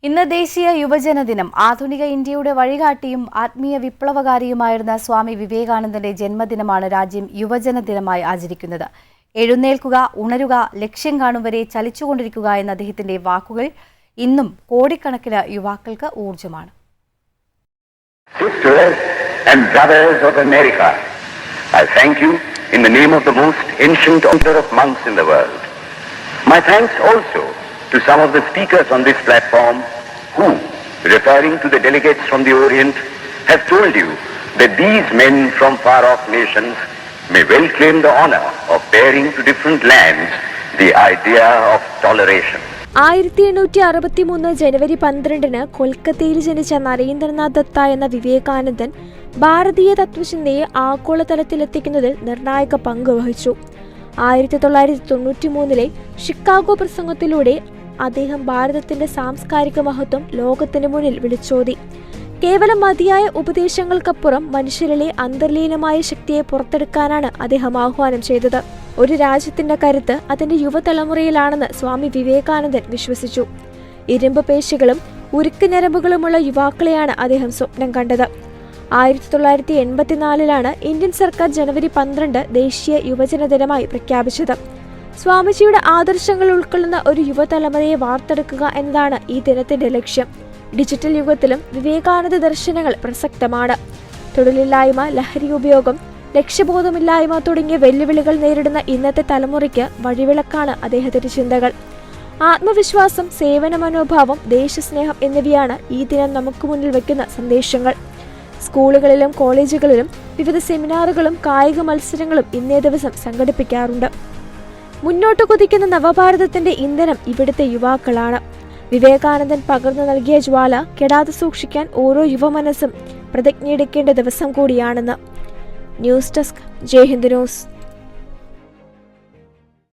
ഇന്ന് ദേശീയ യുവജന ദിനം. ആധുനിക ഇന്ത്യയുടെ വഴികാട്ടിയും ആത്മീയ വിപ്ലവകാരിയുമായിരുന്ന സ്വാമി വിവേകാനന്ദന്റെ ജന്മദിനമാണ് രാജ്യം യുവജന ദിനമായി ആചരിക്കുന്നത്. എഴുന്നേൽക്കുക, ഉണരുക, ലക്ഷ്യം കാണും വരെ ചലിച്ചുകൊണ്ടിരിക്കുക എന്ന അദ്ദേഹത്തിന്റെ വാക്കുകൾ ഇന്നും കോടിക്കണക്കിന് യുവാക്കൾക്ക് ഊർജ്ജമാണ്. Sisters and brothers of America, I thank you in the name of the most ancient order of monks in the world. My thanks also to some of the speakers on this platform who, referring to the delegates from the Orient, have told you that these men from far-off nations may well claim the honor of bearing to different lands the idea of toleration. 1863 ജനുവരി 12 കൊൽക്കത്തയിൽ ജനിച്ച നരേന്ദ്രനാഥ് ദത്ത എന്ന വിവേകാനന്ദൻ ഭാരതീയ തത്വചിന്തയെ ആഗോളതലത്തിലെത്തിക്കുന്നതിൽ നിർണായക പങ്ക് വഹിച്ചു. 1993 Chicago പ്രസംഗത്തിലൂടെ അദ്ദേഹം ഭാരതത്തിന്റെ സാംസ്കാരിക മഹത്വം ലോകത്തിന് മുന്നിൽ വിളിച്ചോതി. കേവലം മതിയായ ഉപദേശങ്ങൾക്കപ്പുറം മനുഷ്യരിലെ അന്തർലീനമായ ശക്തിയെ പുറത്തെടുക്കാനാണ് അദ്ദേഹം ആഹ്വാനം ചെയ്തത്. ഒരു രാജ്യത്തിന്റെ കരുത്ത് അതിന്റെ യുവതലമുറയിലാണെന്ന് സ്വാമി വിവേകാനന്ദൻ വിശ്വസിച്ചു. ഇരുമ്പ് പേശികളും ഉരുക്ക് ഞരമ്പുകളുമുള്ള യുവാക്കളെയാണ് അദ്ദേഹം സ്വപ്നം കണ്ടത്. 1984 ഇന്ത്യൻ സർക്കാർ ജനുവരി 12 ദേശീയ യുവജന ദിനമായി പ്രഖ്യാപിച്ചത്. സ്വാമിജിയുടെ ആദർശങ്ങൾ ഉൾക്കൊള്ളുന്ന ഒരു യുവതലമുറയെ വാർത്തെടുക്കുക എന്നതാണ് ഈ ദിനത്തിന്റെ ലക്ഷ്യം. ഡിജിറ്റൽ യുഗത്തിലും വിവേകാനന്ദ ദർശനങ്ങൾ പ്രസക്തമാണ്. തൊഴിലില്ലായ്മ, ലഹരി ഉപയോഗം, ലക്ഷ്യബോധമില്ലായ്മ തുടങ്ങിയ വെല്ലുവിളികൾ നേരിടുന്ന ഇന്നത്തെ തലമുറയ്ക്ക് വഴിവിളക്കാണ് അദ്ദേഹത്തിന്റെ ചിന്തകൾ. ആത്മവിശ്വാസം, സേവന മനോഭാവം, ദേശസ്നേഹം എന്നിവയാണ് ഈ ദിനം നമുക്ക് മുന്നിൽ വയ്ക്കുന്ന സന്ദേശങ്ങൾ. സ്കൂളുകളിലും കോളേജുകളിലും വിവിധ സെമിനാറുകളും കായിക മത്സരങ്ങളും ഇന്നേ ദിവസം സംഘടിപ്പിക്കാറുണ്ട്. മുന്നോട്ട് കുതിക്കുന്ന നവഭാരതത്തിന്റെ ഇന്ധനം ഇവിടുത്തെ യുവാക്കളാണ്. വിവേകാനന്ദൻ പകർന്നു നൽകിയ ജ്വാല കെടാതെ സൂക്ഷിക്കാൻ ഓരോ യുവമനസ്സും പ്രതിജ്ഞയെടുക്കേണ്ട ദിവസം കൂടിയാണെന്ന്. ന്യൂസ് ഡെസ്ക്, ജയ് ഹിന്ദ് ന്യൂസ്.